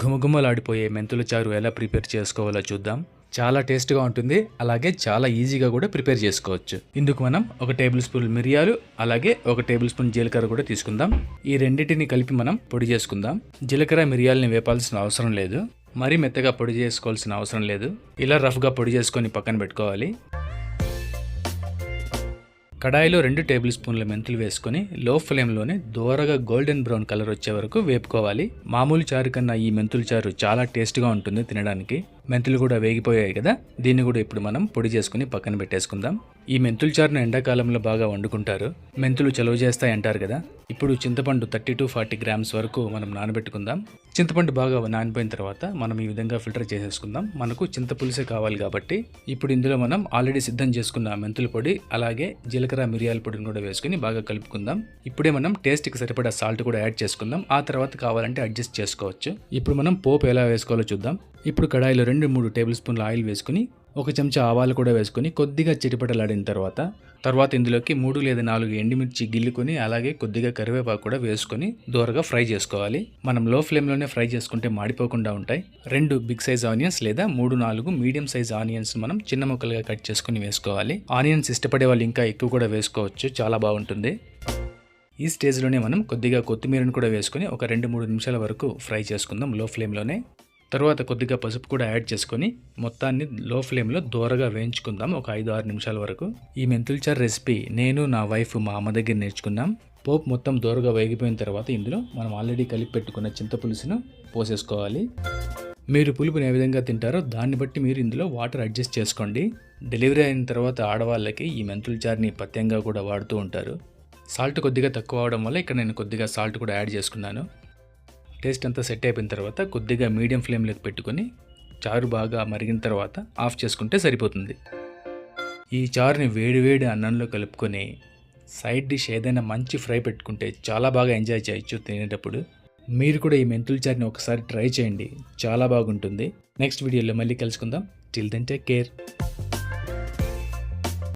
ఘుమఘుమలాడిపోయే మెంతుల చారు ఎలా ప్రిపేర్ చేసుకోవాలో చూద్దాం. చాలా టేస్ట్గా ఉంటుంది, అలాగే చాలా ఈజీగా కూడా ప్రిపేర్ చేసుకోవచ్చు. ఇందుకు మనం 1 టేబుల్ స్పూన్ మిరియాలు, అలాగే 1 టేబుల్ స్పూన్ జీలకర్ర కూడా తీసుకుందాం. ఈ రెండింటిని కలిపి మనం పొడి చేసుకుందాం. జీలకర్ర మిరియాలని వేపాల్సిన అవసరం లేదు, మరీ మెత్తగా పొడి చేసుకోవాల్సిన అవసరం లేదు. ఇలా రఫ్గా పొడి చేసుకొని పక్కన పెట్టుకోవాలి. కడాయిలో 2 టేబుల్ స్పూన్ల మెంతులు వేసుకొని లో ఫ్లేమ్లోనే దోరగా గోల్డెన్ బ్రౌన్ కలర్ వచ్చే వరకు వేపుకోవాలి. మామూలు చారు కన్నా ఈ మెంతుల చారు చాలా టేస్ట్గా ఉంటుంది తినడానికి. మెంతులు కూడా వేగిపోయాయి కదా, దీన్ని కూడా ఇప్పుడు మనం పొడి చేసుకుని పక్కన పెట్టేసుకుందాం. ఈ మెంతుల చారును ఎండాకాలంలో బాగా వండుకుంటారు. మెంతులు చలువ చేస్తాయి అంటారు కదా. ఇప్పుడు చింతపండు 30 to 40 గ్రామ్స్ వరకు మనం నానబెట్టుకుందాం. చింతపండు బాగా నానిపోయిన తర్వాత మనం ఈ విధంగా ఫిల్టర్ చేసేసుకుందాం. మనకు చింతపులుసే కావాలి కాబట్టి ఇప్పుడు ఇందులో మనం ఆల్రెడీ సిద్ధం చేసుకున్న మెంతుల పొడి, అలాగే జీలకర్ర మిరియాల పొడిని కూడా వేసుకుని బాగా కలుపుకుందాం. ఇప్పుడే మనం టేస్ట్కి సరిపడా సాల్ట్ కూడా యాడ్ చేసుకుందాం. ఆ తర్వాత కావాలంటే అడ్జస్ట్ చేసుకోవచ్చు. ఇప్పుడు మనం పోపు ఎలా వేసుకోవాలో చూద్దాం. ఇప్పుడు కడాయిలో 2-3 టేబుల్ స్పూన్ల ఆయిల్ వేసుకుని 1 చెంచా ఆవాలు కూడా వేసుకుని కొద్దిగా చిటిపటలాడిన తర్వాత ఇందులోకి 3 లేదా 4 ఎండుమిర్చి గిల్లుకొని, అలాగే కొద్దిగా కరివేపాకు కూడా వేసుకొని దూరగా ఫ్రై చేసుకోవాలి. మనం లో ఫ్లేమ్లోనే ఫ్రై చేసుకుంటే మాడిపోకుండా ఉంటాయి. 2 బిగ్ సైజ్ ఆనియన్స్ లేదా 3-4 మీడియం సైజ్ ఆనియన్స్ మనం చిన్న ముక్కలుగా కట్ చేసుకుని వేసుకోవాలి. ఆనియన్స్ ఇష్టపడే వాళ్ళు ఇంకా ఎక్కువ కూడా వేసుకోవచ్చు, చాలా బాగుంటుంది. ఈ స్టేజ్లోనే మనం కొద్దిగా కొత్తిమీరను కూడా వేసుకొని ఒక 2-3 నిమిషాల వరకు ఫ్రై చేసుకుందాం లో ఫ్లేమ్లోనే. తర్వాత కొద్దిగా పసుపు కూడా యాడ్ చేసుకొని మొత్తాన్ని లో ఫ్లేమ్లో దూరగా వేయించుకుందాం ఒక 5-6 నిమిషాల వరకు. ఈ మెంతుల చారు రెసిపీ నేను, నా వైఫ్, మా అమ్మ దగ్గర నేర్చుకున్నాం. పోపు మొత్తం దూరగా వేగిపోయిన తర్వాత ఇందులో మనం ఆల్రెడీ కలిపి పెట్టుకున్న చింతపులుసును పోసేసుకోవాలి. మీరు పులుపుని ఏ విధంగా తింటారో దాన్ని బట్టి మీరు ఇందులో వాటర్ అడ్జస్ట్ చేసుకోండి. డెలివరీ అయిన తర్వాత ఆడవాళ్ళకి ఈ మెంతుల చారుని పథ్యంగా కూడా వాడుతూ ఉంటారు. సాల్ట్ కొద్దిగా తక్కువ అవడం వల్ల ఇక్కడ నేను కొద్దిగా సాల్ట్ కూడా యాడ్ చేసుకున్నాను. టేస్ట్ అంతా సెట్ అయిపోయిన తర్వాత కొద్దిగా మీడియం ఫ్లేమ్లోకి పెట్టుకొని చారు బాగా మరిగిన తర్వాత ఆఫ్ చేసుకుంటే సరిపోతుంది. ఈ చారుని వేడివేడి అన్నంలో కలుపుకొని సైడ్ డిష్ ఏదైనా మంచి ఫ్రై పెట్టుకుంటే చాలా బాగా ఎంజాయ్ చేయొచ్చు తినేటప్పుడు. మీరు కూడా ఈ మెంతుల చారుని ఒకసారి ట్రై చేయండి, చాలా బాగుంటుంది. నెక్స్ట్ వీడియోలో మళ్ళీ కలుసుకుందాం. Till then take care.